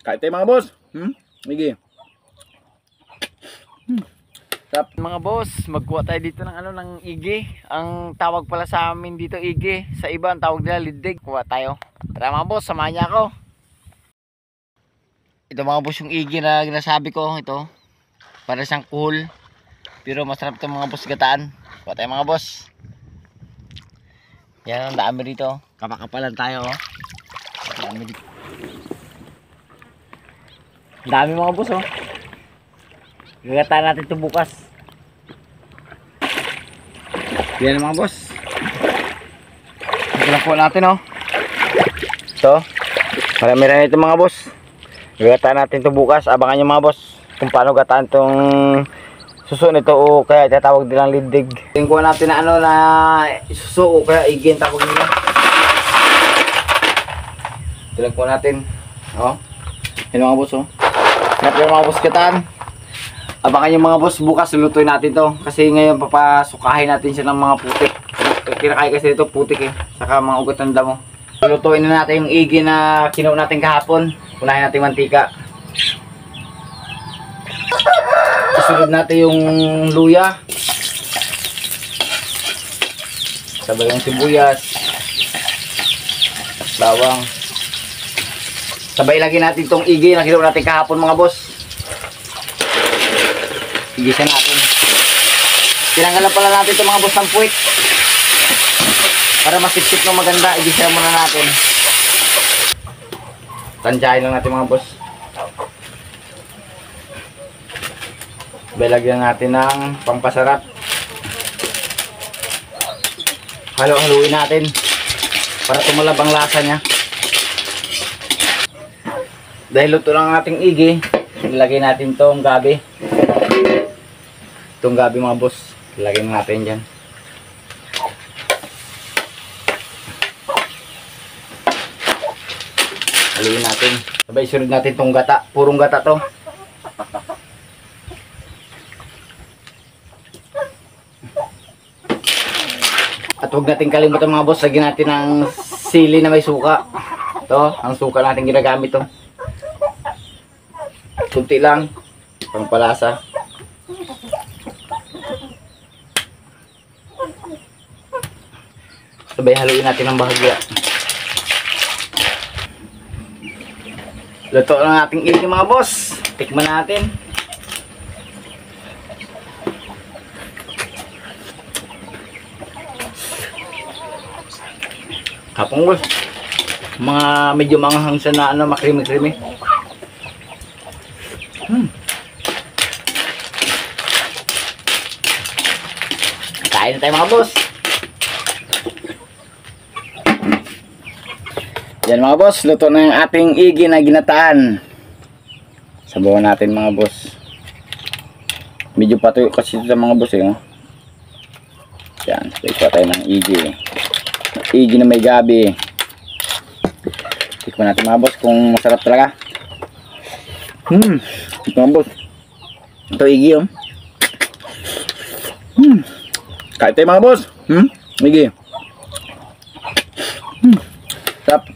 Kahit tayo mga boss. Sige. Tap mga boss, magkuha tayo dito ng ng igi. Ang tawag pala sa amin dito igi, sa iba ang tawag nila lidig. Kuha tayo. Tara mga boss, samahan niya ako. Ito mga boss yung igi na ginasabi ko, ito. Para siyang cool. Pero masarap ito mga boss gataan. Kuha tayo mga boss. Yan ang dami dito. Kapakapalan tayo. Dami dito. Dami mga boss oh. Gagataan natin ito bukas. Yan mga boss. Ito lang po natin oh. Ito. Marami-rami ito mga boss. Gagataan natin ito bukas. Abangan nyo mga boss kung paano gataan itong suso nito o kaya tatawag nilang lindig. Tingkuha natin na na suso o kaya igin tawag nila. Ito lang po natin. Oh. Yan mga boss oh. Yan po yung mga boss gataan. Abangan yung mga boss bukas lulutuin natin to kasi ngayon papasukahin natin siya ng mga putik. Kinakain kasi ito putik eh, saka mga ugat ng damo. Lulutuin na natin yung igi na kinuha natin kahapon. Unahin natin mantika. Isunod natin yung luya. Sabay yung sibuyas. Bawang. Sabay lagi natin itong igi na kinuha natin kahapon mga boss. Igisan natin. Tinanggalan pala natin ito mga boss ng puwit. Para masip-sip ng maganda, igisan muna natin. Tansyahin lang natin mga boss. Lagyan natin ng pampasarap. Halo-haluin natin para tumalab ang lasa niya. Dahil luto lang ang ating igi, ilagay natin itong gabi. Itong gabi mga boss, ilagay natin dyan. Haluin natin. Sabay isunod natin itong gata. Purong gata to. At huwag natin kalimutan mga boss, lagyan natin ng sili na may suka. Ito, ang suka natin ginagamit to. Kunti lang, pangpalasa. Sabay haluin natin ng bahagya. Luto lang ating igi mga boss. Tikman natin. Kapong boss. Mga medyo manghang siya na makrimi-krimi. Kain na tayo mga boss. Yan mga boss, luto na yung ating igi na ginataan. Sabawan natin mga boss. Medyo patuyo kasi ito mga boss eh. Oh. Yan, sabay pa tayo ng igi. Igi na may gabi. Tikman natin mga boss kung masarap talaga. Ito mga boss. Ito igi oh. Kahit tayo mga boss. Igi. Sarap.